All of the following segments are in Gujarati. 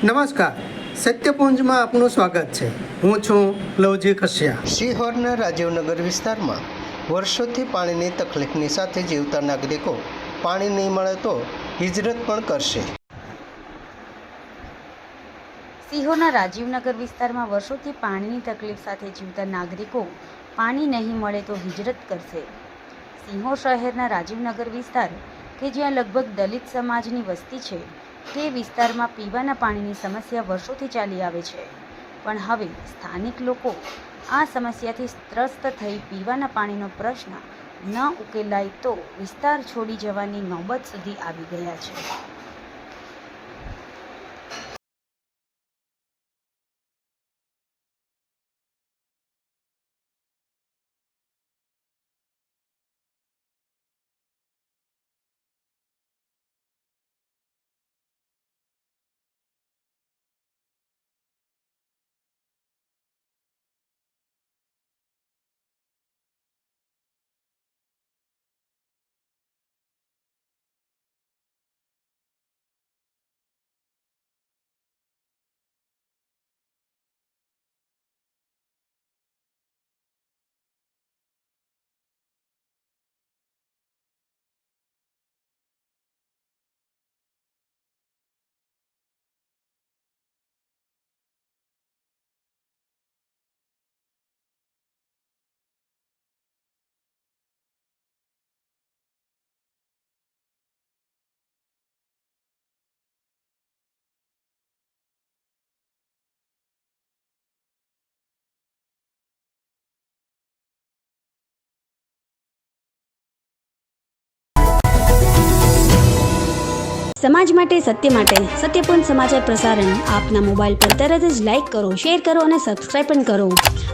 નમસ્કાર, સત્યપુંજમાં આપનું સ્વાગત છે। હું છું લવજી કશ્યા। શિહોરના રાજીવનગર વિસ્તારમાં વર્ષોથી પાણીની તકલીફની સાથે જીવતા નાગરિકો પાણી નહીં મળે તો હિજરત પણ કરશે। સિહોરના રાજીવનગર વિસ્તારમાં વર્ષોથી પાણીની તકલીફ સાથે જીવતા નાગરિકો પાણી નહીં મળે તો હિજરત કરશે। સિહોર શહેરના રાજીવનગર વિસ્તાર કે જ્યાં લગભગ દલિત સમાજની વસ્તી છે તે વિસ્તારમાં પીવાના પાણીની સમસ્યા વર્ષોથી ચાલી આવે છે, પણ હવે સ્થાનિક લોકો આ સમસ્યાથી ત્રસ્ત થઈ પીવાના પાણીનો પ્રશ્ન ન ઉકેલાય તો વિસ્તાર છોડી જવાની નોબત સુધી આવી ગયા છે। સમાજ માટે, સત્ય માટે, સત્યપૂર્ણ સમાચાર પ્રસારણ આપના મોબાઈલ પર તરત જ લાઈક કરો, શેર કરો અને સબસ્ક્રાઈબ પણ કરો,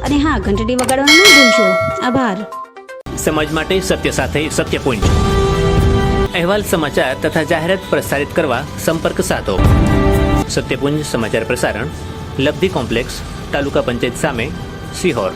અને હા, ઘંટડી વગાડવાનું ન ભૂલશો। આભાર। સમાજ માટે સત્ય સાથે સત્યપુંજ અહેવાલ, સમાચાર તથા જાહેરાત પ્રસારિત કરવા સંપર્ક સાધો। સત્યપુંજ સમાચાર પ્રસારણ, લબ્ધિ કોમ્પ્લેક્સ, તાલુકા પંચાયત સામે, સિહોર।